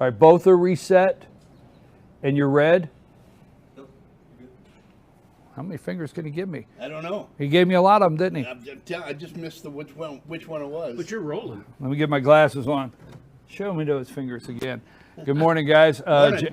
All right, both are reset, and you're red. Nope, you're good. How many fingers can he give me? I don't know. He gave me a lot of them, didn't he? I just missed the which one it was. But you're rolling. Let me get my glasses on. Show me those fingers again. Good morning, guys. Morning.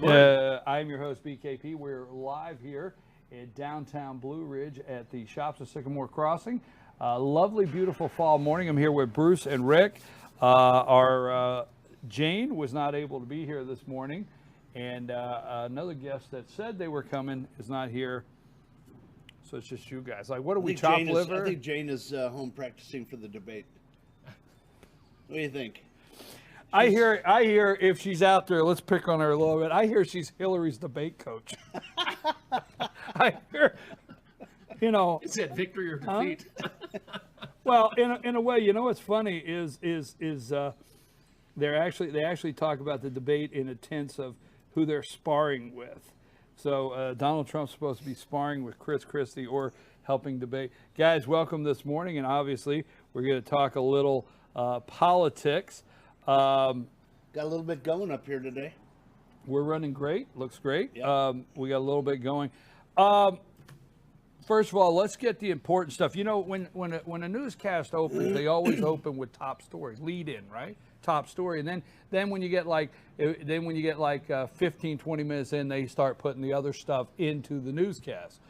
I'm your host, BKP. We're live here in downtown Blue Ridge at the Shops of Sycamore Crossing. Lovely, beautiful fall morning. I'm here with Bruce and Rick. Our Jane was not able to be here this morning, and another guest that said they were coming is not here. So it's just you guys. Like, what do we chop liver? I think Jane is home practicing for the debate. What do you think? I hear if she's out there, let's pick on her a little bit. I hear she's Hillary's debate coach. I hear, you know. Is that victory or defeat? Well, in a way, you know what's funny is they actually talk about the debate in a tense of who they're sparring with. So Donald Trump's supposed to be sparring with Chris Christie or helping debate. Guys, welcome this morning, and obviously we're going to talk a little politics. Got a little bit going up here today. We're running great. Looks great. Yep. We got a little bit going. First of all, let's get the important stuff. You know, when a newscast opens, they always open with top stories, lead in, right? Top story, and then when you get like 15, 20 minutes in, they start putting the other stuff into the newscast.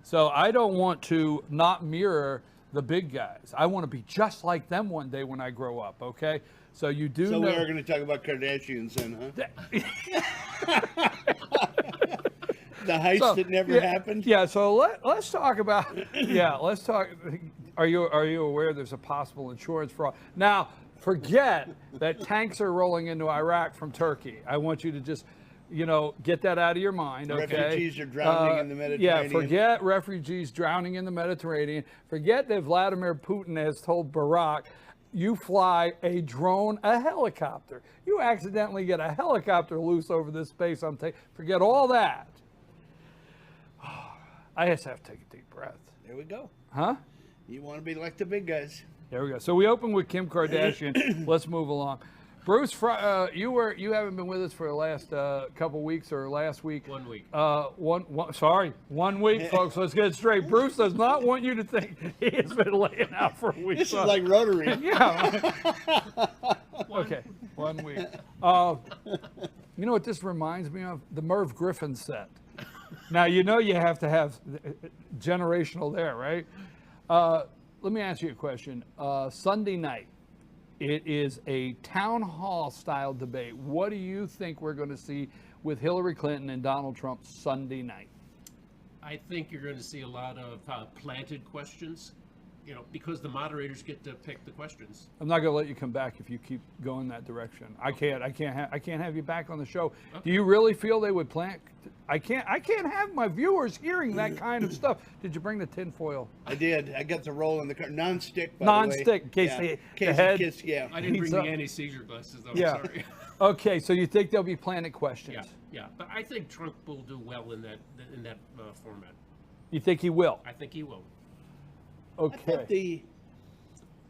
So I don't want to not mirror the big guys. I want to be just like them one day when I grow up. Okay. So you do. So know, we are going to talk about Kardashians then, huh? The heist that never happened. Yeah. So let's talk about. Yeah. Let's talk. Are you aware there's a possible insurance fraud? Now, forget that tanks are rolling into Iraq from Turkey. I want you to just, get that out of your mind. Okay. Refugees are drowning in the Mediterranean. Yeah. Forget refugees drowning in the Mediterranean. Forget that Vladimir Putin has told Barack, you fly a drone, a helicopter. You accidentally get a helicopter loose over this space. Forget all that. I just have to take a deep breath. There we go. Huh? You want to be like the big guys. There we go. So we open with Kim Kardashian. Let's move along. Bruce, you haven't been with us for the last couple weeks or last week. 1 week. 1 week, folks. Let's get it straight. Bruce does not want you to think he has been laying out for a week. This is like Rotary. Yeah. Okay, 1 week. You know what this reminds me of? The Merv Griffin set. Now, you have to have generational there, right? Let me ask you a question. Sunday night, it is a town hall style debate. What do you think we're going to see with Hillary Clinton and Donald Trump Sunday night? I think you're going to see a lot of planted questions, because the moderators get to pick the questions. I'm not going to let you come back if you keep going that direction. I can't have you back on the show. Okay. Do you really feel they would plant? I can't have my viewers hearing that kind of stuff. Did you bring the tinfoil? I did. I got the roll in the car. Non-stick, by Non-stick, the way. in case the head. I didn't bring the anti-seizure glasses, though. Yeah. I'm sorry. Okay, so you think there'll be planted questions? Yeah. But I think Trump will do well in that format. You think he will? I think he will. Okay.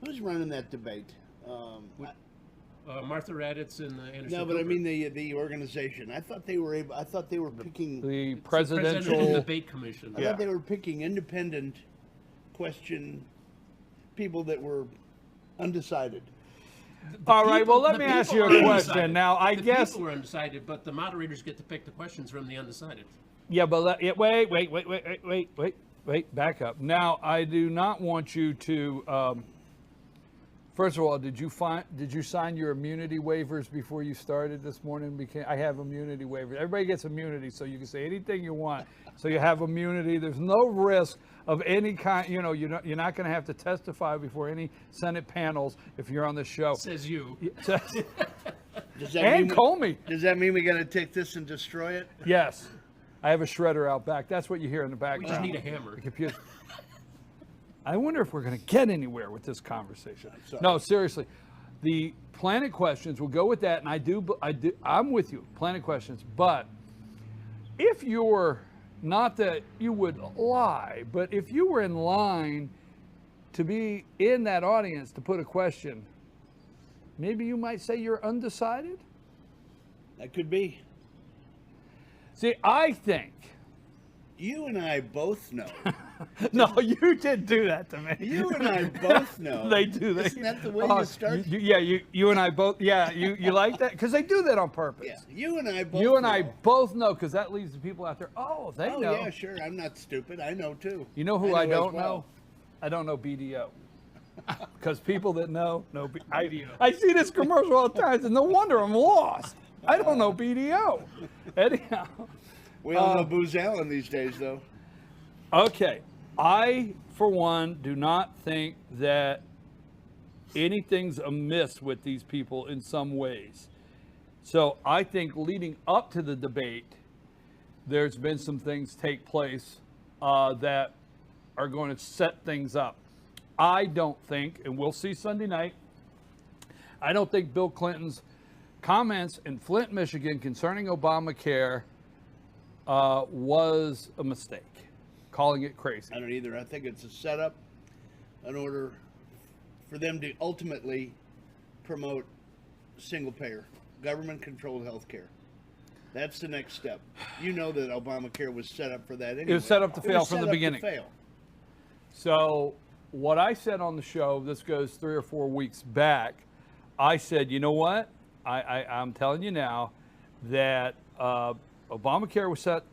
Who's running that debate? Martha Raddatz and Anderson. No, but Cooper. I mean the organization. I thought they were picking the Presidential presidential Debate Commission. I thought they were picking independent question people that were undecided. All right. Well, let me ask you a question. Now, I guess people are undecided, but the moderators get to pick the questions from the undecided. Yeah, but wait. Back up. Now, I do not want you to. First of all, did you sign your immunity waivers before you started this morning? I have immunity waivers. Everybody gets immunity, so you can say anything you want. So you have immunity. There's no risk of any kind. You're not going to have to testify before any Senate panels if you're on the show. Says you. And Comey. Does that mean we got to take this and destroy it? Yes. I have a shredder out back. That's what you hear in the background. We just need a hammer. The computer. I wonder if we're going to get anywhere with this conversation. No, seriously. The planted questions, we'll go with that, and I'm with you, planted questions. But if you're, not that you would lie, but if you were in line to be in that audience to put a question, maybe you might say you're undecided? That could be. See, I think. You and I both know. No, you didn't do that to me. You and I both know. They do. Isn't that the way Oh, you start? you and I both. Yeah, you like that because they do that on purpose. Yeah, you and I both. You and I know. both know because that leads the people out there. Oh, they Oh know. yeah, sure. I'm not stupid. I know too. You know who I as don't well. know? I don't know BDO. Because people that know BDO. I see this commercial all the time, and no wonder I'm lost. I don't know BDO. Anyhow, We all know Booz Allen these days, though. okay. I, for one, do not think that anything's amiss with these people in some ways. So I think leading up to the debate, there's been some things take place that are going to set things up. I don't think, and we'll see Sunday night, I don't think Bill Clinton's comments in Flint, Michigan concerning Obamacare was a mistake, calling it crazy. I don't either. I think it's a setup in order for them to ultimately promote single payer, government controlled health care. That's the next step. You know that Obamacare was set up for that anyway. It was set up to It fail was from set the up to beginning. fail. So what I said on the show, this goes 3 or 4 weeks back, I said, you know what? I'm telling you now that Obamacare was set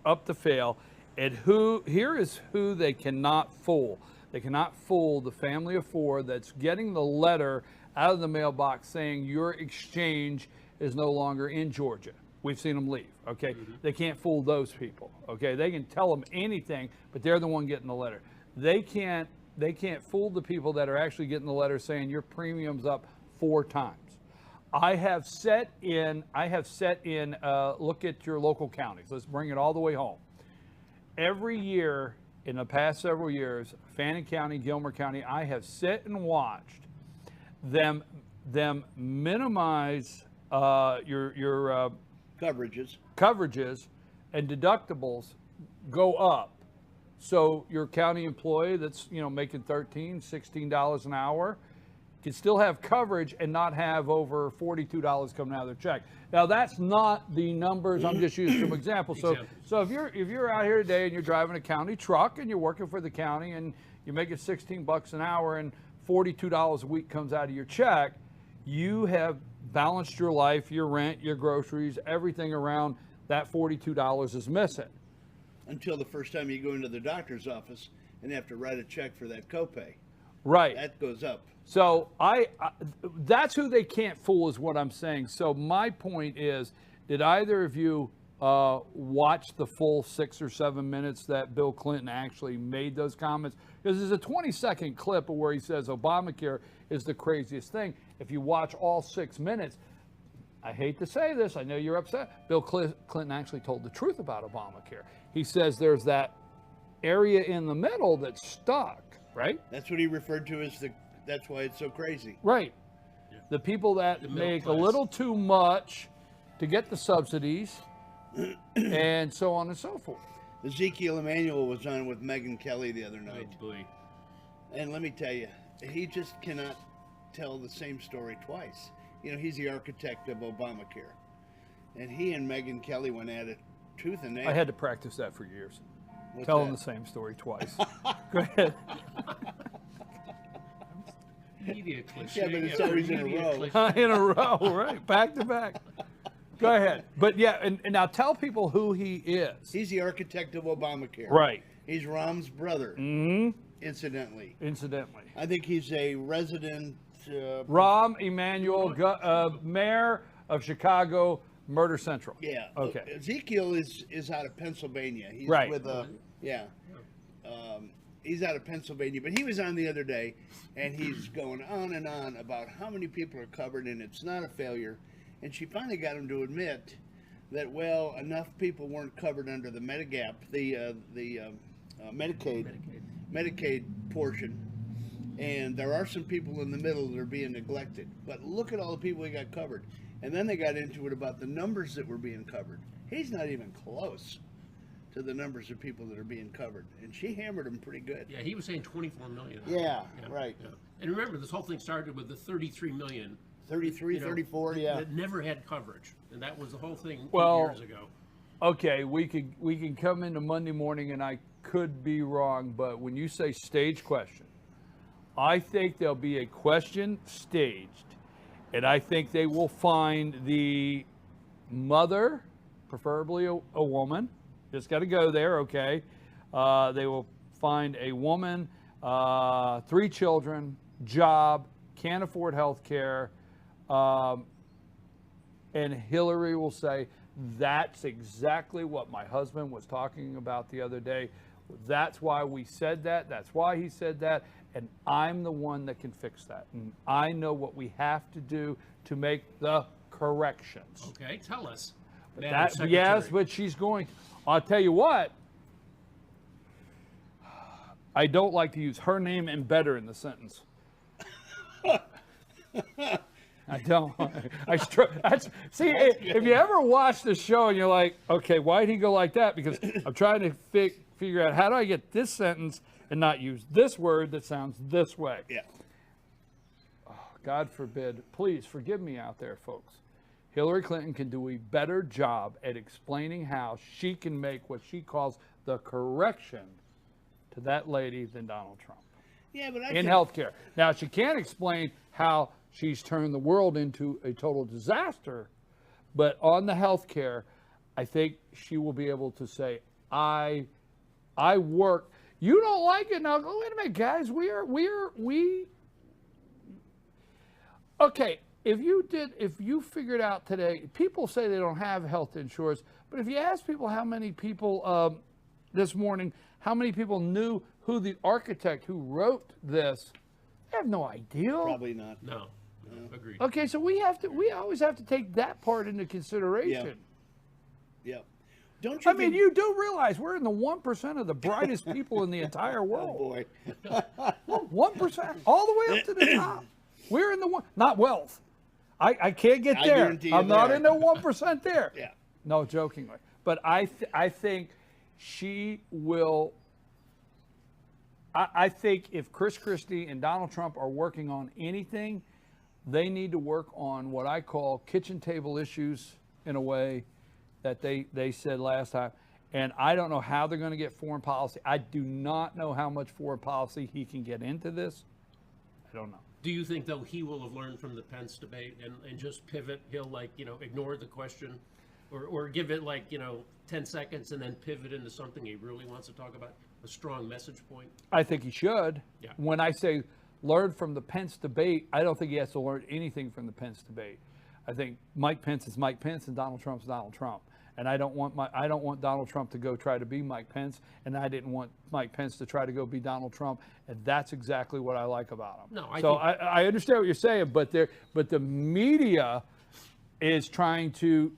up to fail, and here is who they cannot fool. They cannot fool the family of 4 that's getting the letter out of the mailbox saying your exchange is no longer in Georgia. We've seen them leave, okay? Mm-hmm. They can't fool those people, okay? They can tell them anything, but they're the one getting the letter. They can't fool the people that are actually getting the letter saying your premium's up 4 times. I have set in, look at your local counties. Let's bring it all the way home. Every year in the past several years, Fannin County, Gilmer County, I have sit and watched them minimize your coverages and deductibles go up. So your county employee that's making $13, $16 an hour can still have coverage and not have over $42 coming out of their check. Now that's not the numbers. I'm just using some examples. So if you're out here today and you're driving a county truck and you're working for the county and you're making $16 an hour and $42 a week comes out of your check, you have balanced your life, your rent, your groceries, everything around that $42 is missing. Until the first time you go into the doctor's office and have to write a check for that copay. Right. That goes up. So that's who they can't fool is what I'm saying. So my point is, did either of you watch the full 6 or 7 minutes that Bill Clinton actually made those comments? Because there's a 20-second clip of where he says Obamacare is the craziest thing. If you watch all 6 minutes, I hate to say this, I know you're upset. Bill Clinton actually told the truth about Obamacare. He says there's that area in the middle that's stuck, right? That's what he referred to as that's why it's so crazy. Right. Yeah. The people that make a little too much to get the subsidies and so on and so forth. Ezekiel Emanuel was on with Megyn Kelly the other night. Oh, boy. And let me tell you, he just cannot tell the same story twice. He's the architect of Obamacare. And he and Megyn Kelly went at it tooth and nail. I had to practice that for years. What's Telling that? the same story twice. Go ahead. Media cliche. Yeah, but it's always in a media row. cliche. In a row, right? Back to back. Go ahead. But yeah, and now tell people who he is. He's the architect of Obamacare. Right. He's Rahm's brother, incidentally. Incidentally. I think he's a resident. Rahm Emanuel, mayor of Chicago, Murder Central. Yeah. Okay. Ezekiel is out of Pennsylvania. He's Right. with he's out of Pennsylvania, but he was on the other day, and he's going on and on about how many people are covered, and it's not a failure. And she finally got him to admit that enough people weren't covered under the Medigap, the Medicaid portion, and there are some people in the middle that are being neglected. But look at all the people he got covered. And then they got into it about the numbers that were being covered. He's not even close to the numbers of people that are being covered. And she hammered him pretty good. Yeah, he was saying 24 million. Yeah, right. Yeah. And remember, this whole thing started with the 33 million 33, you know, 34, yeah. that never had coverage, and that was the whole thing Well, 8 years ago. Okay, we can come into Monday morning, and I could be wrong, but when you say stage question, I think there'll be a question staged, and I think they will find the mother, preferably a woman. Just got to go there, okay? They will find a woman, 3 children, job, can't afford health care, and Hillary will say, that's exactly what my husband was talking about the other day. That's why we said that. That's why he said that. And I'm the one that can fix that. And I know what we have to do to make the corrections. Okay, tell us. Madam That, Secretary. yes, but she's going. I'll tell you what. I don't like to use her name and better in the sentence. I don't. See, if you ever watch the show and you're like, okay, why'd he go like that? Because I'm trying to figure out how do I get this sentence and not use this word that sounds this way. Yeah. God forbid. Please forgive me out there, folks. Hillary Clinton can do a better job at explaining how she can make what she calls the correction to that lady than Donald Trump Yeah, but in healthcare. Now, she can't explain how she's turned the world into a total disaster, but on the healthcare, I think she will be able to say, I work. You don't like it? Now, wait a minute, guys. Okay, if you figured out today, people say they don't have health insurance, but if you ask people how many people this morning, how many people knew who the architect who wrote this, they have no idea. Probably not. No, agreed. Okay, so we always have to take that part into consideration. Yeah. Don't you? I mean, you do realize we're in the 1% of the brightest people in the entire Oh world. boy. 1%, all the way up to the top. We're in the one, not wealth. I can't get I there. guarantee you I'm not there. in the 1% there. Yeah. No, jokingly. But I think she will. I think if Chris Christie and Donald Trump are working on anything, they need to work on what I call kitchen table issues in a way that they said last time. And I don't know how they're going to get foreign policy. I do not know how much foreign policy he can get into this. I don't know. Do you think, though, he will have learned from the Pence debate and just pivot? He'll, ignore the question or give it, 10 seconds and then pivot into something he really wants to talk about, a strong message point? I think he should. Yeah. When I say learn from the Pence debate, I don't think he has to learn anything from the Pence debate. I think Mike Pence is Mike Pence and Donald Trump's Donald Trump. And I don't want Donald Trump to go try to be Mike Pence, and I didn't want Mike Pence to try to go be Donald Trump, and that's exactly what I like about him. No, I understand what you're saying, but the media is trying to,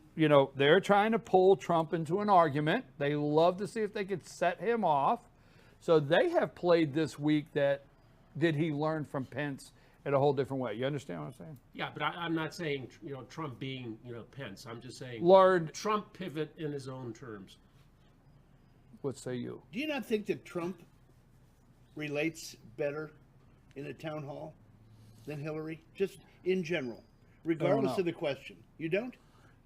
they're trying to pull Trump into an argument. They love to see if they could set him off. So they have played this week that did he learn from Pence in a whole different way. You understand what I'm saying? Yeah, but I'm not saying, Trump being, Pence. I'm just saying Learned, Trump pivot in his own terms. what say you? Do you not think that Trump relates better in a town hall than Hillary? Just in general, regardless know. of the question. You don't?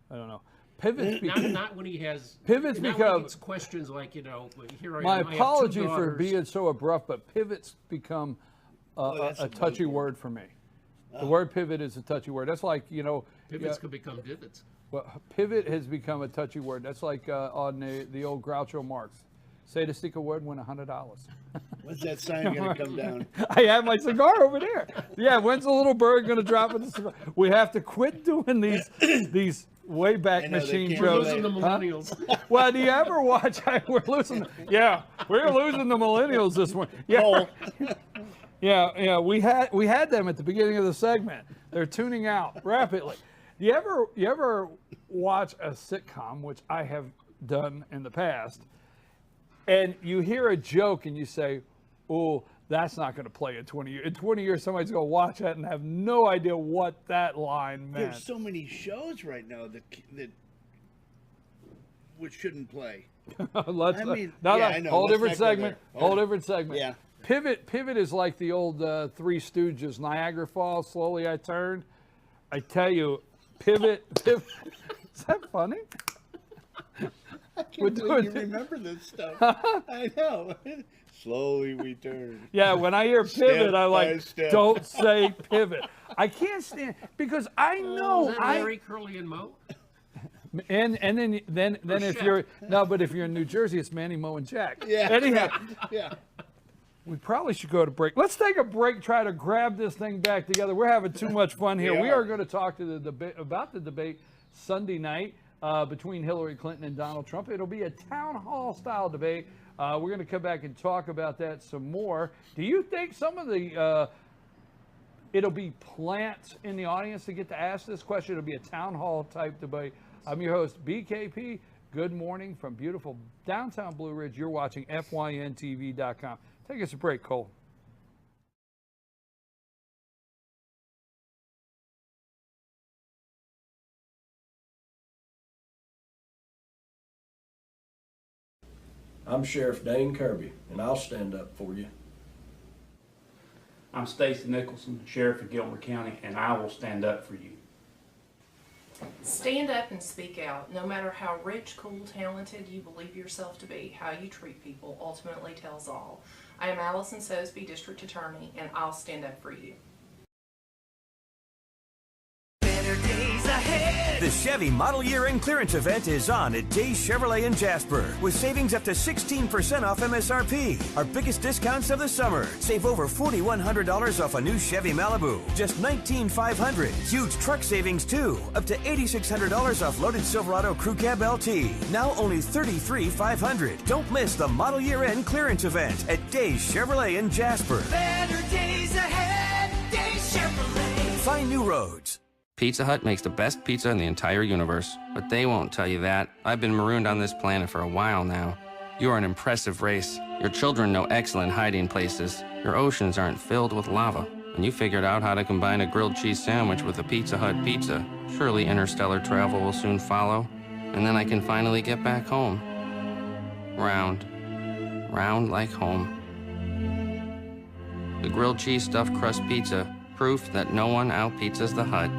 I don't know. Pivots Not when he has Pivots not become- when he gets questions like, here I My am. I have 2 apology for daughters. being so abrupt, but pivots become that's a a touchy big word for me. The word pivot is a touchy word. That's like, Pivots yeah, could become divots. well, pivot has become a touchy word. That's like on the old Groucho Marx. Say the secret word, win $100. When's that sign going to come down? I have my cigar over there. Yeah, when's the little bird going to drop in the cigar? We have to quit doing these way back I know, they machine can't We're jokes. losing the Huh? millennials. Well, do you ever watch? We're losing the millennials this morning. Yeah, Oh, yeah. We had them at the beginning of the segment. They're tuning out rapidly. You ever watch a sitcom, which I have done in the past, and you hear a joke and you say, "Oh, that's not going to play in 20 years." In 20 years, somebody's going to watch that and have no idea what that line meant. there's so many shows right now that which shouldn't play. Let's, I mean, no, yeah, no, I know. whole Let's different not go segment. there. Whole different segment. Yeah. Pivot is like the old Three Stooges. Niagara Falls, slowly I turned. I tell you, pivot. Is that funny? I can't We're believe you doing- remember this stuff. I know. Slowly we turn. Yeah, when I hear Step pivot, I'm by like, step. don't say pivot. I can't stand because I Oh, know is that Larry, Curly, and Moe? and then if Shep. you're no, but if you're in New Jersey, it's Manny, Mo, and Jack. Yeah. Anyhow, Yeah. we probably should go to break. Let's take a break. Try to grab this thing back together. We're having too much fun here. We We are. are going to talk to the debate about the debate Sunday night between Hillary Clinton and Donald Trump. It'll be a town hall style debate. We're going to come back and talk about that some more. Do you think some of the it'll be plants in the audience to get to ask this question? It'll be a town hall type debate. I'm your host, BKP. Good morning from beautiful downtown Blue Ridge. You're watching FYNTV.com. Take us a break, Cole. I'm Sheriff Dane Kirby, and I'll stand up for you. I'm Stacy Nicholson, Sheriff of Gilmer County, and I will stand up for you. Stand up and speak out. No matter how rich, cool, talented you believe yourself to be, how you treat people ultimately tells all. I am Allison Sosby, District Attorney, and I'll stand up for you. The Chevy Model Year End Clearance event is on at Days Chevrolet in Jasper with savings up to 16% off MSRP. Our biggest discounts of the summer. Save over $4,100 off a new Chevy Malibu, just $19,500. Huge truck savings too, up to $8,600 off loaded Silverado Crew Cab LT. Now only $33,500. Don't miss the Model Year End Clearance event at Days Chevrolet in Jasper. Better days ahead, Days Chevrolet. Find new roads. Pizza Hut makes the best pizza in the entire universe, but they won't tell you that. I've been marooned on this planet for a while now. You are an impressive race. Your children know excellent hiding places. Your oceans aren't filled with lava. And you figured out how to combine a grilled cheese sandwich with a Pizza Hut pizza. Surely interstellar travel will soon follow. And then I can finally get back home. Round. Round like home. The grilled cheese stuffed crust pizza. Proof that no one out-pizzas the Hut.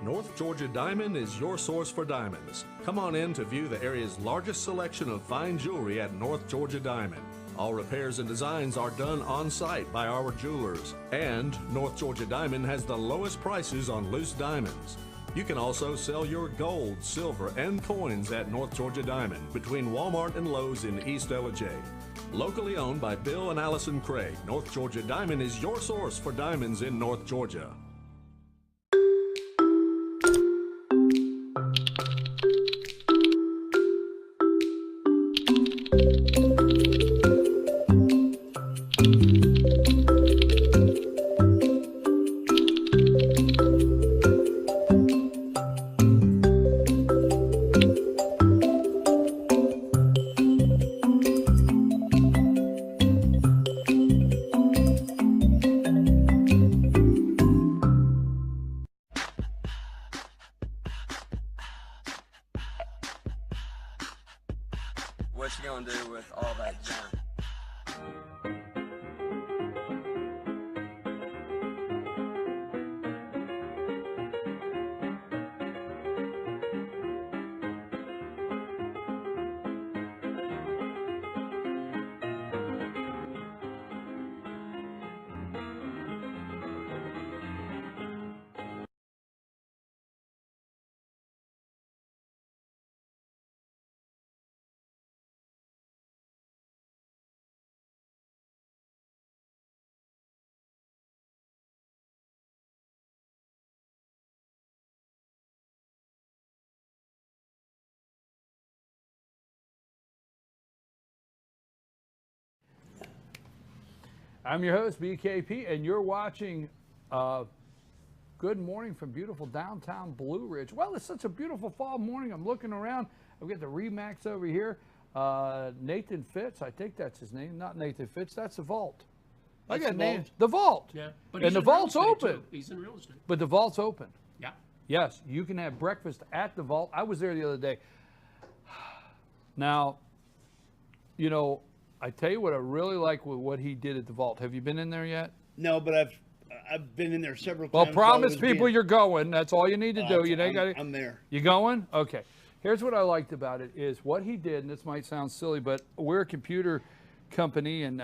North Georgia Diamond is your source for diamonds. Come on in to view the area's largest selection of fine jewelry at North Georgia Diamond. All repairs and designs are done on site by our jewelers. And North Georgia Diamond has the lowest prices on loose diamonds. You can also sell your gold, silver, and coins at North Georgia Diamond between Walmart and Lowe's in East LJ. Locally owned by Bill and Allison Craig, North Georgia Diamond is your source for diamonds in North Georgia. What you gonna do with all that junk? I'm your host, BKP, and you're watching Good Morning from beautiful downtown Blue Ridge. Well, it's such a beautiful fall morning. I'm looking around. I've got the Remax over here. Nathan Fitz, I think that's his name. Not Nathan Fitz, that's the Vault. I That's got the named Vault. the Vault. Yeah, but and he's the in real Vault's estate, open. too. He's in real estate. But the Vault's open. Yeah. Yes, you can have breakfast at the Vault. I was there the other day. Now, you know, I tell you what I really like with what he did at the Vault. Have you been in there yet? No, but I've been in there several Well, times. while it promise was people being- you're going. That's all you need to do. You ain't got I'm there. You going? Okay. Here's what I liked about it is what he did, and this might sound silly, but we're a computer company and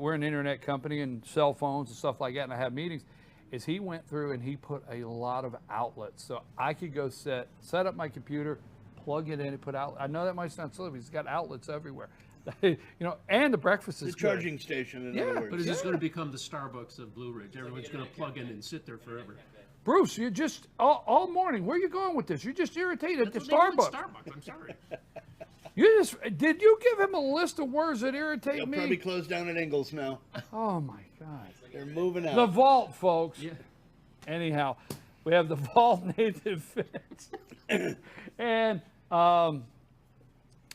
we're an internet company and cell phones and stuff like that, and I have meetings. Is he went through and he put a lot of outlets, so I could go set up my computer, plug it in, and put out. I know that might sound silly, but he's got outlets everywhere. You know, and the breakfast is The charging station, in other words. But is this going to become the Starbucks of Blue Ridge? Everyone's going to plug in and sit there forever. Bruce, you just all morning. Where are you going with this? You're just irritated at the That's what they do at Starbucks. Starbucks. I'm sorry. Did you give him a list of words that irritate They'll me? probably close down at Ingles now. Oh my God. They're moving out. The vault, folks. Yeah. Anyhow, we have the vault native fence. And I'm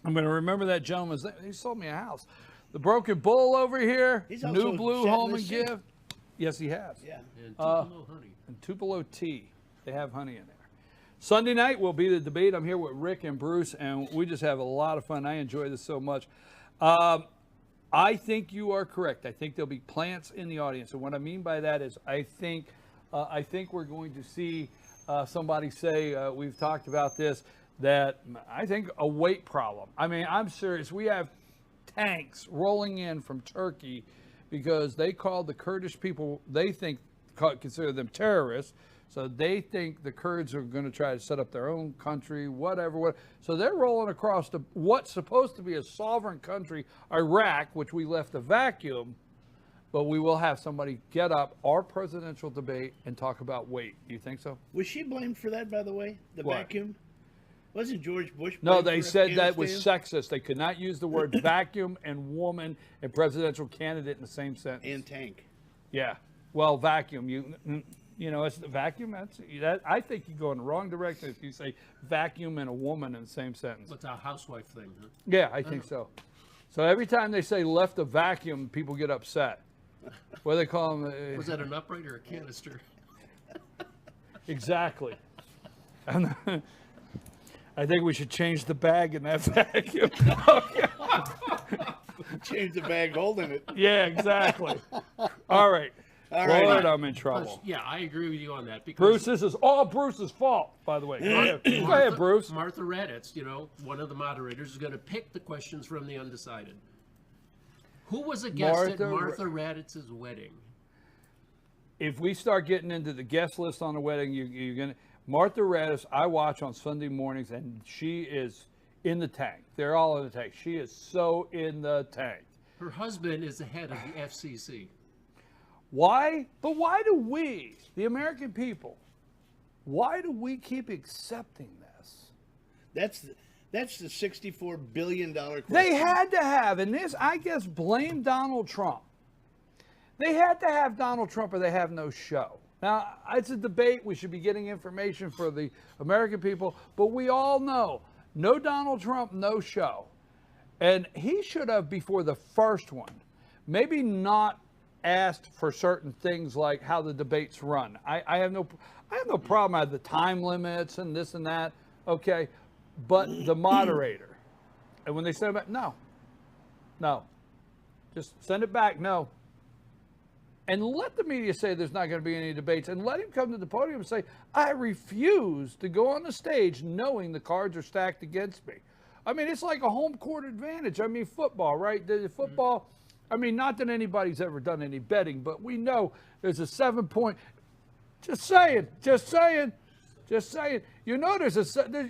going to remember that gentleman's name. He sold me a house. The Broken Bull over here. He's also New Blue chatting Home this and shit. Gift. Yes, he has. Yeah. And Tupelo honey. And Tupelo tea. They have honey in there. Sunday night will be the debate. I'm here with Rick and Bruce, and we just have a lot of fun. I enjoy this so much. I think you are correct. I think there'll be plants in the audience, and what I mean by that is I think we're going to see somebody say, we've talked about this, that I think a weight problem. I mean, I'm serious. We have tanks rolling in from Turkey because they called the Kurdish people, they consider them terrorists. So they think the Kurds are going to try to set up their own country, whatever. So they're rolling across to what's supposed to be a sovereign country, Iraq, which we left a vacuum. But we will have somebody get up our presidential debate and talk about weight. Do you think so? Was she blamed for that, by the way? The What? vacuum? Wasn't George Bush No, blamed they for said that was Afghanistan? sexist. They could not use the word vacuum and woman and presidential candidate in the same sentence. And tank. Yeah. Well, vacuum. You know, it's the vacuum. That I think you go in the wrong direction if you say vacuum and a woman in the same sentence. What's a housewife thing, huh? Yeah, I think so. So every time they say left a vacuum, people get upset. What do they call them? Was that an upright or a canister? Exactly. And I think we should change the bag in that vacuum. Change the bag holding it. Yeah, exactly. All right. All right. Lord, I'm in trouble. Yeah, I agree with you on that. Because Bruce, this is all Bruce's fault, by the way. Go ahead, Bruce. Martha Raddatz, you know, one of the moderators, is going to pick the questions from the undecided. Who was a guest at Martha Raddatz's wedding? If we start getting into the guest list on the wedding, you're going to... Martha Raddatz, I watch on Sunday mornings, and she is in the tank. They're all in the tank. She is so in the tank. Her husband is the head of the FCC. Why? But why do we, the American people, why do we keep accepting this? That's the $64 billion question. They had to have, and this, I guess, blame Donald Trump. They had to have Donald Trump or they have no show. Now, it's a debate. We should be getting information for the American people, but we all know, no Donald Trump, no show. And he should have, before the first one, maybe not asked for certain things like how the debates run. I have no problem. I have the time limits and this and that. Okay. But the moderator, and when they send it back, no, just send it back. No. And let the media say there's not going to be any debates, and let him come to the podium and say, I refuse to go on the stage knowing the cards are stacked against me. I mean, it's like a home court advantage. I mean, football, right? The football, I mean, not that anybody's ever done any betting, but we know there's a 7-point. Just saying. You know,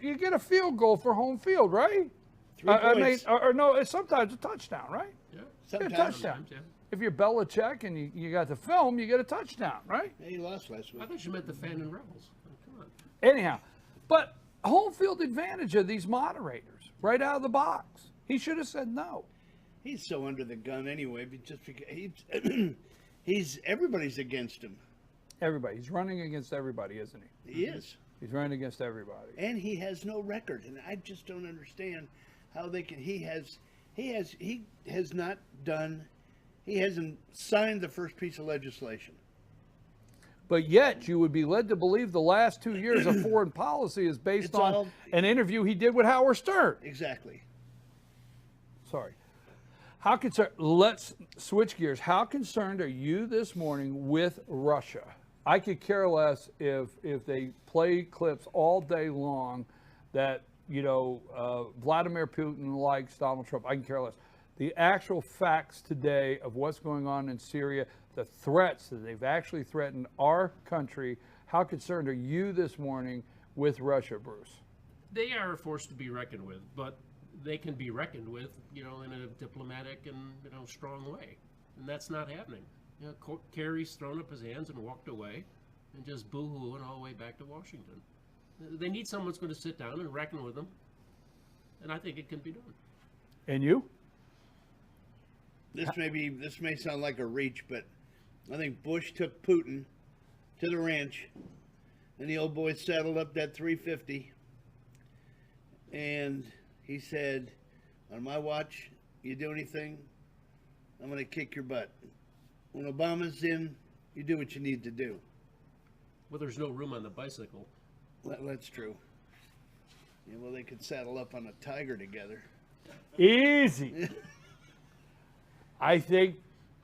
you get a field goal for home field, right? 3 I mean, points. or no, it's sometimes a touchdown, right? Yeah. Sometimes. A touchdown. If you're Belichick and you got the film, you get a touchdown, right? Yeah, he lost last week. I thought you meant the Fan and Rebels. Oh, come on. Anyhow, but home field advantage of these moderators right out of the box. He should have said no. He's so under the gun anyway, but just because he's everybody's against him. Everybody. He's running against everybody, isn't he? He is. He's running against everybody. And he has no record, and I just don't understand how they can. He hasn't signed the first piece of legislation. But yet, you would be led to believe the last 2 years of foreign policy is based on an interview he did with Howard Stern. Exactly. Sorry. How concerned? Let's switch gears. How concerned are you this morning with Russia? I could care less if they play clips all day long that, Vladimir Putin likes Donald Trump. I can care less. The actual facts today of what's going on in Syria, the threats that they've actually threatened our country, how concerned are you this morning with Russia, Bruce? They are a force to be reckoned with, but they can be reckoned with, in a diplomatic and, strong way. And that's not happening. Kerry's thrown up his hands and walked away and just boo-hooing all the way back to Washington. They need someone who's going to sit down and reckon with them. And I think it can be done. And you? This may sound like a reach, but I think Bush took Putin to the ranch, and the old boy saddled up that 350, and he said, on my watch, you do anything, I'm going to kick your butt. When Obama's in, you do what you need to do. Well, there's no room on the bicycle. That's true. Yeah, well, they could saddle up on a tiger together. Easy. I think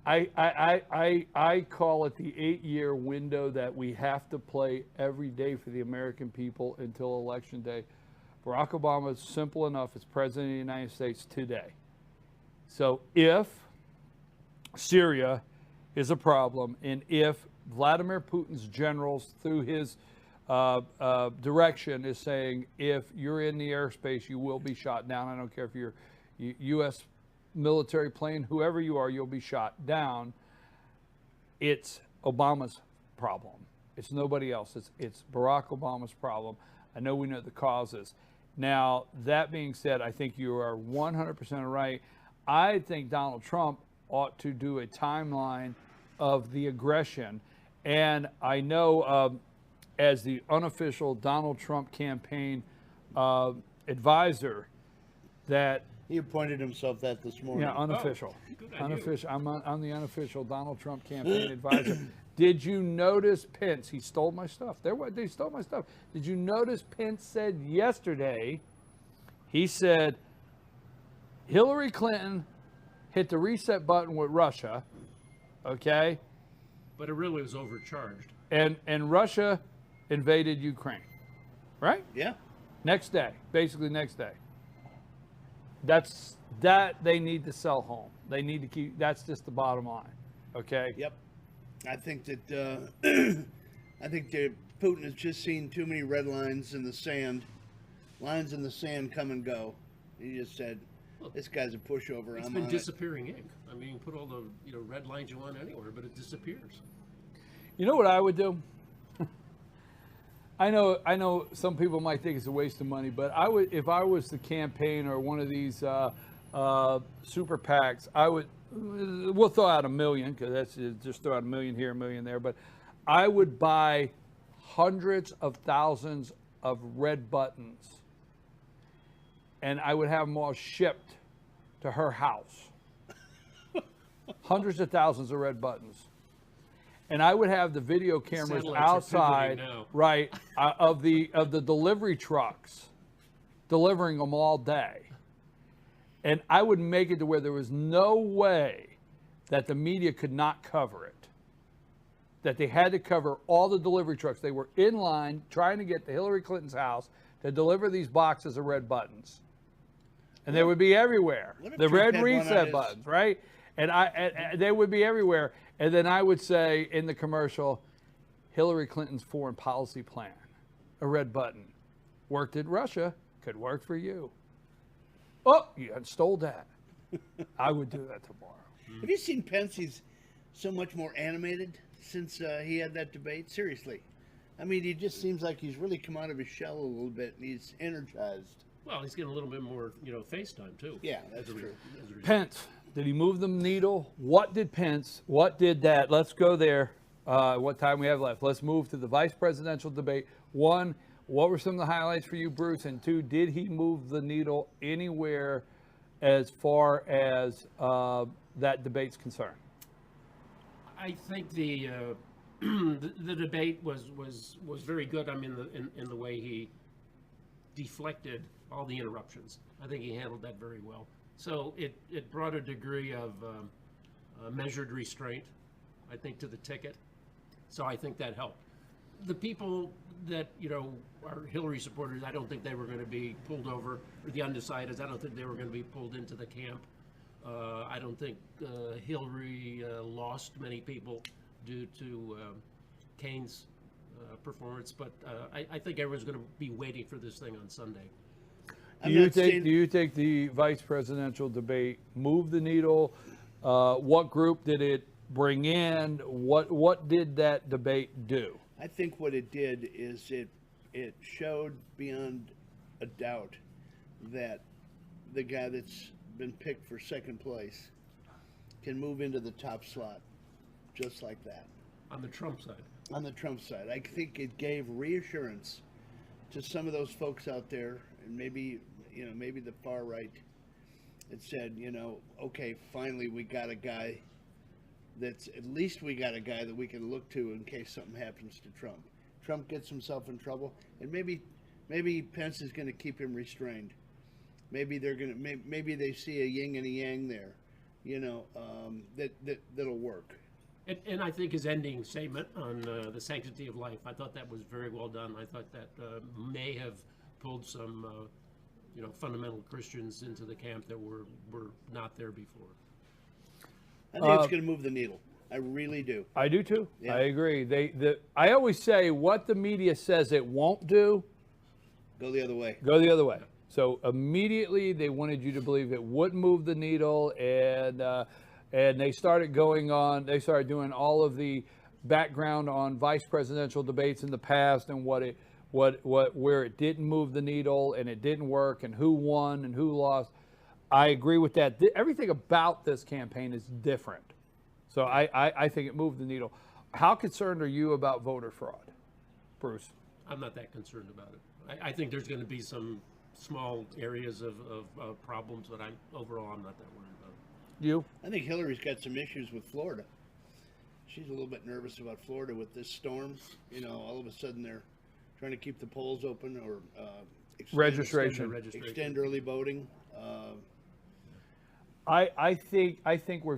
I call it the 8-year window that we have to play every day for the American people until Election Day. Barack Obama is simple enough as President of the United States today. So if Syria is a problem, and if Vladimir Putin's generals, through his direction, is saying, if you're in the airspace, you will be shot down. I don't care if you're U.S. military plane, whoever you are, you'll be shot down. It's Obama's problem. It's nobody else. It's Barack Obama's problem. I know we know the causes. Now, that being said, I think you are 100% right. I think Donald Trump ought to do a timeline of the aggression. And I know as the unofficial Donald Trump campaign advisor that he appointed himself that this morning. Yeah, unofficial. Unofficial. I'm the unofficial Donald Trump campaign advisor. Did you notice Pence? He stole my stuff. They stole my stuff. Did you notice Pence said yesterday, he said, Hillary Clinton hit the reset button with Russia, okay? But it really was overcharged. And Russia invaded Ukraine, right? Yeah. Next day, basically next day. That they need to sell home. They need to keep, that's just the bottom line, okay? Yep. I think that Putin has just seen too many red lines in the sand. Lines in the sand come and go. He just said, this guy's a pushover. It's been disappearing ink. I mean, you can put all the red lines you want anywhere, but it disappears. You know what I would do? I know some people might think it's a waste of money, but I would, if I was the campaign or one of these super PACs, we'll throw out $1 million, because that's just throw out $1 million here, $1 million there, but I would buy hundreds of thousands of red buttons, and I would have them all shipped to her house. Hundreds of thousands of red buttons. And I would have the video cameras outside, right, of the delivery trucks, delivering them all day. And I would make it to where there was no way that the media could not cover it. That they had to cover all the delivery trucks. They were in line trying to get to Hillary Clinton's house to deliver these boxes of red buttons. And they would be everywhere. The red reset buttons, right? And they would be everywhere. And then I would say in the commercial, Hillary Clinton's foreign policy plan, a red button. Worked at Russia, could work for you. Oh, you stole that. I would do that tomorrow. Have you seen Pence? He's so much more animated since he had that debate. Seriously. I mean, he just seems like he's really come out of his shell a little bit, and he's energized. Well, he's getting a little bit more, face time, too. Yeah, that's true. Pence, did he move the needle? What did that? Let's go there. What time we have left? Let's move to the vice presidential debate. One, what were some of the highlights for you, Bruce? And two, did he move the needle anywhere as far as that debate's concerned? I think the debate was very good. I mean, in the way he deflected all the interruptions. I think he handled that very well. So it brought a degree of measured restraint, I think, to the ticket. So I think that helped. The people that, you know, are Hillary supporters, I don't think they were going to be pulled over, or the undecideds, I don't think they were going to be pulled into the camp. I don't think Hillary lost many people due to Kane's performance, but I think everyone's going to be waiting for this thing on Sunday. Do you think the vice presidential debate moved the needle? What group did it bring in? What did that debate do? I think what it did is it showed beyond a doubt that the guy that's been picked for second place can move into the top slot just like that. On the Trump side. On the Trump side. I think it gave reassurance to some of those folks out there, and maybe, you know, maybe the far right. It said, you know, okay, finally we got a guy that's, at least we got a guy that we can look to in case something happens to Trump. Trump gets himself in trouble, and maybe Pence is going to keep him restrained. Maybe they're going to, maybe they see a yin and a yang there, you know, that'll work. And I think his ending statement on the sanctity of life, I thought that was very well done. I thought that may have pulled some, you know, fundamental Christians into the camp that were not there before. I think it's going to move the needle. I really do. I do too. Yeah. I agree. I always say what the media says it won't do, go the other way. Go the other way. So immediately they wanted you to believe it wouldn't move the needle, and they started going on. They started doing all of the background on vice presidential debates in the past and where it didn't move the needle and it didn't work and who won and who lost. I agree with that. Everything about this campaign is different. So I think it moved the needle. How concerned are you about voter fraud, Bruce? I'm not that concerned about it. I think there's going to be some small areas of problems, but overall I'm not that worried about it. You? I think Hillary's got some issues with Florida. She's a little bit nervous about Florida with this storm. You know, all of a sudden they're trying to keep the polls open or extend early voting. I think where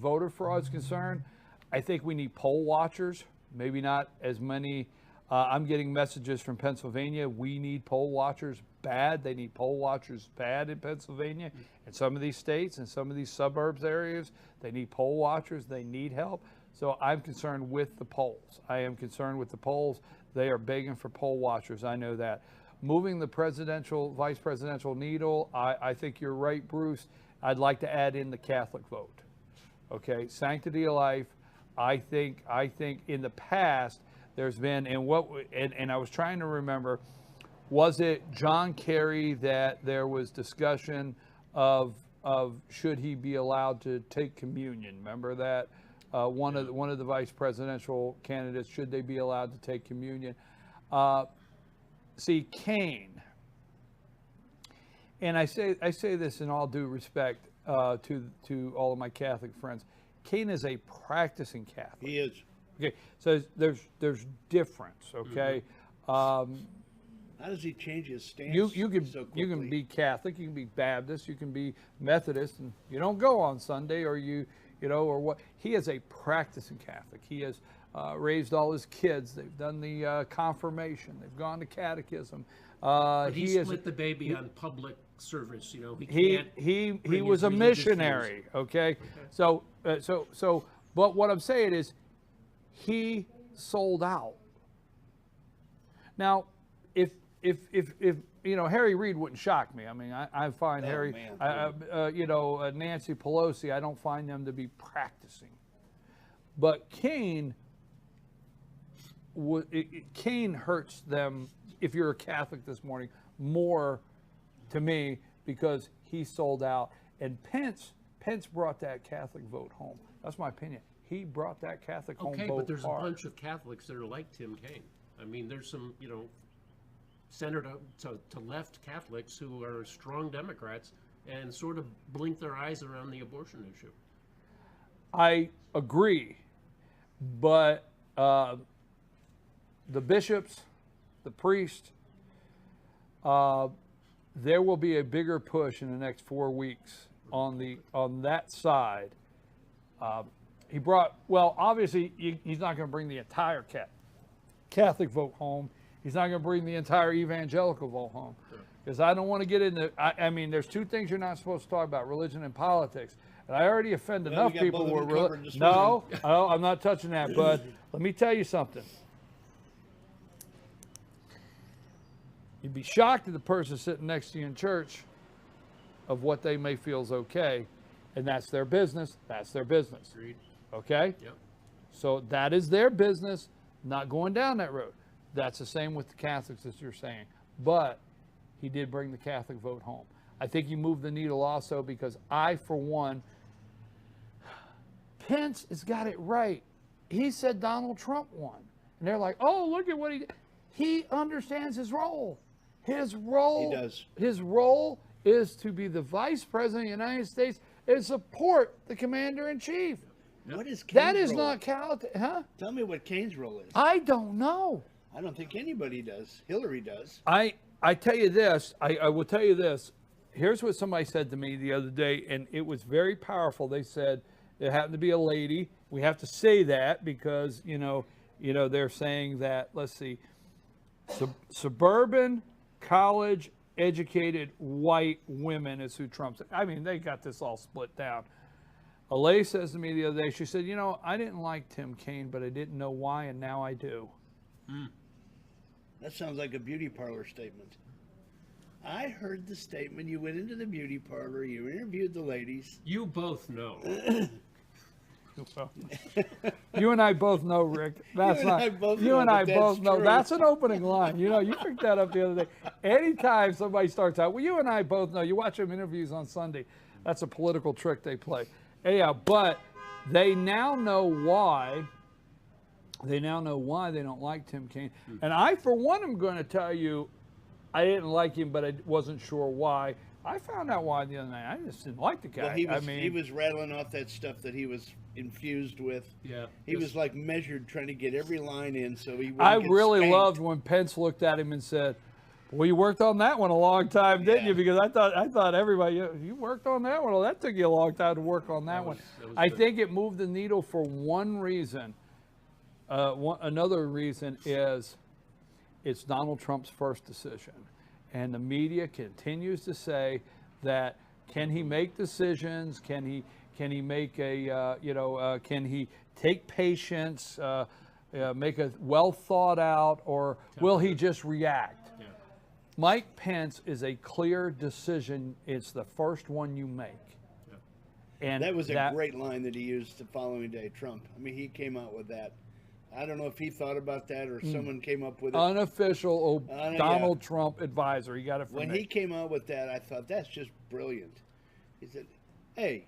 voter fraud is concerned, I think we need poll watchers. Maybe not as many. I'm getting messages from Pennsylvania. We need poll watchers bad. They need poll watchers bad in Pennsylvania. In some of these states and some of these suburbs areas, they need poll watchers. They need help. So I'm concerned with the polls. I am concerned with the polls. They are begging for poll watchers. I know that. Moving the vice presidential needle, I think you're right, Bruce. I'd like to add in the Catholic vote. Okay, sanctity of life. I think in the past there's been, and I was trying to remember, was it John Kerry that there was discussion of should he be allowed to take communion? Remember that? One of the vice presidential candidates, should they be allowed to take communion? See, Kane, and I say this in all due respect to all of my Catholic friends, Kane is a practicing Catholic. He is. Okay, so there's difference. Okay. How does he change his stance? You can be Catholic, you can be Baptist, you can be Methodist, and you don't go on Sunday, or you know, or what. He is a practicing Catholic. He has raised all his kids. They've done the confirmation. They've gone to catechism. But he split the baby on public service. You know, he was a missionary. Okay, so but what I'm saying is, he sold out. Now, if you know, Harry Reid wouldn't shock me. I mean, I find Nancy Pelosi, I don't find them to be practicing. But Kane hurts them, if you're a Catholic this morning, more to me, because he sold out. And Pence brought that Catholic vote home. That's my opinion. He brought that Catholic home vote hard. Okay, but there's a bunch of Catholics that are like Tim Kaine. I mean, there's some, you know, center to left Catholics who are strong Democrats and sort of blink their eyes around the abortion issue. I agree, but the bishops, the priests, there will be a bigger push in the next 4 weeks on that side. he brought, well, obviously he's not going to bring the entire Catholic vote home. He's not going to bring the entire evangelical vote home. Because I don't want to get into, I mean, there's two things you're not supposed to talk about, religion and politics. And I already offend Well, enough we got people both of where them covered this no, I'm not touching that. But let me tell you something. You'd be shocked at the person sitting next to you in church of what they may feel is okay. And that's their business. That's their business. Agreed. Okay? Yep. So that is their business, not going down that road. That's the same with the Catholics, as you're saying. But he did bring the Catholic vote home. I think he moved the needle also because I, for one, Pence has got it right. He said Donald Trump won. And they're like, oh, look at what he did. He understands his role. His role, He does. His role is to be the vice president of the United States and support the commander-in-chief. What is Kane's That is role? not Cal, huh? Tell me what Kane's role is. I don't know. I don't think anybody does. Hillary does. I tell you this, I will tell you this. Here's what somebody said to me the other day, and it was very powerful. They said, it happened to be a lady. We have to say that because, you know, they're saying that, let's see, suburban, college-educated white women is who Trump's. I mean, they got this all split down. Alay says to me the other day, she said, you know, I didn't like Tim Kaine, but I didn't know why, and now I do. That sounds like a beauty parlor statement. I heard the statement. You went into the beauty parlor. You interviewed the ladies. You both know. You and I both know, Rick. That's You and not. I both You know, and but I both that's know. true. That's an opening line. You know, you picked that up the other day. Anytime somebody starts out, well, you and I both know. You watch them interviews on Sunday. That's a political trick they play. Anyhow, but they now know why. They now know why they don't like Tim Kaine. And I, for one, am going to tell you, I didn't like him, but I wasn't sure why. I found out why the other night. I just didn't like the guy. Well, he was rattling off that stuff that he was infused with. Yeah. He was like measured, trying to get every line in, so he. I wouldn't get really spanked. loved when Pence looked at him and said, "Well, you worked on that one a long time, didn't you?" Because I thought everybody, you worked on that one. Well, that took you a long time to work on that one. I think it moved the needle for one reason. Another reason is it's Donald Trump's first decision. And the media continues to say that can he make decisions? Can he make a can he take patience, make a well thought out, or will he just react? Yeah. Mike Pence is a clear decision. It's the first one you make. Yeah. And That was a great line that he used the following day, Trump. I mean, he came out with that. I don't know if he thought about that or someone came up with it. Unofficial Donald yeah. Trump advisor. He got it from When me. he came out with that, I thought, that's just brilliant. He said, hey,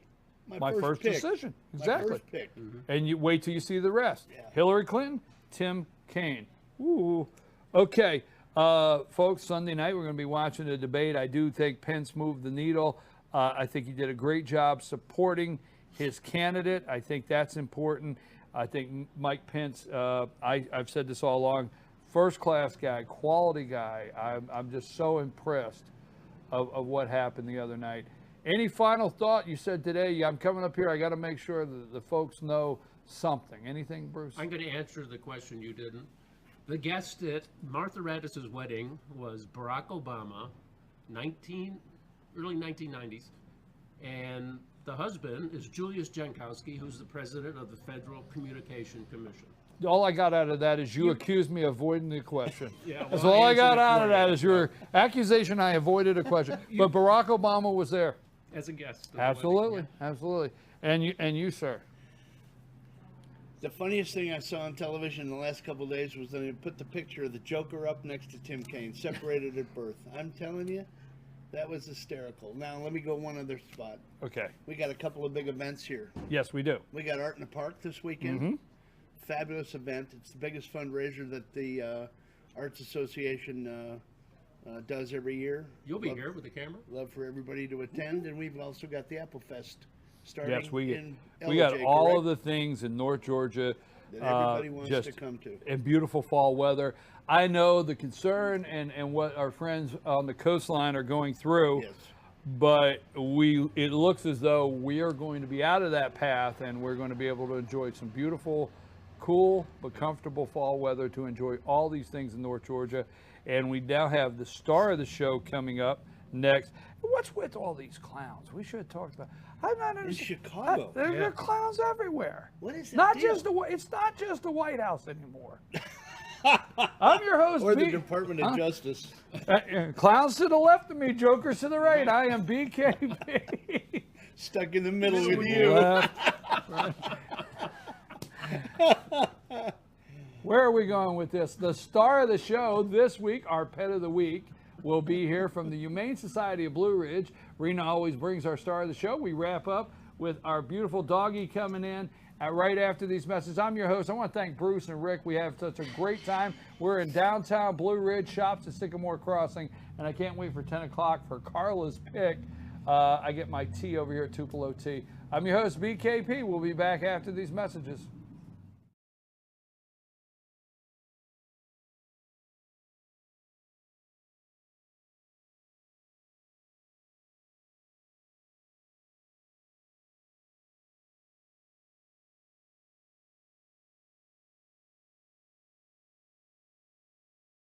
My first pick. decision. My Exactly. first pick. And you wait till you see the rest. Yeah. Hillary Clinton, Tim Kaine. Ooh. Okay, folks, Sunday night we're going to be watching the debate. I do think Pence moved the needle. I think he did a great job supporting his candidate. I think that's important. I think Mike Pence, I've said this all along, first-class guy, quality guy. I'm just so impressed of what happened the other night. Any final thought? You said today, I'm coming up here, I got to make sure that the folks know something. Anything, Bruce? I'm going to answer the question you didn't. The guest at Martha Raddass's wedding was Barack Obama, early 1990s, and the husband is Julius Jankowski, who's the president of the Federal Communication Commission. All I got out of that is you accused me of avoiding the question. Yeah, That's well, all I answered got it out for of you. that is your accusation I avoided a question. But Barack Obama was there. As a guest. at the Absolutely, wedding, absolutely. And you, sir. The funniest thing I saw on television in the last couple of days was they put the picture of the Joker up next to Tim Kaine, separated at birth. I'm telling you, that was hysterical. Now, let me go one other spot. Okay. We got a couple of big events here. Yes, we do. We got Art in the Park this weekend. Mm-hmm. Fabulous event. It's the biggest fundraiser that the Arts Association does every year. You'll be here with the camera. Love for everybody to attend. And we've also got the Apple Fest starting Yes, we in got LJ, all correct? of the things in North Georgia. That everybody wants just to come to. in beautiful fall weather. I know the concern and what our friends on the coastline are going through. Yes. but it looks as though we are going to be out of that path, and we're going to be able to enjoy some beautiful, cool but comfortable fall weather to enjoy all these things in North Georgia. And we now have the star of the show coming up next. What's with all these clowns? We should have talked about. I'm not In in Chicago. There are clowns everywhere. What is that Not deal? just it's not just the White House anymore. I'm your host, Or the B- Department of Justice. Clowns to the left of me, jokers to the right. I am BKB. Stuck in the middle with you. Left, right. Where are we going with this? The star of the show this week, our pet of the week, will be here from the Humane Society of Blue Ridge. Rena always brings our star of the show. We wrap up with our beautiful doggie coming in right after these messages. I'm your host. I want to thank Bruce and Rick. We have such a great time. We're in downtown Blue Ridge, shops at Sycamore Crossing, and I can't wait for 10 o'clock for Carla's pick. I get my tea over here at Tupelo Tea. I'm your host, BKP. We'll be back after these messages.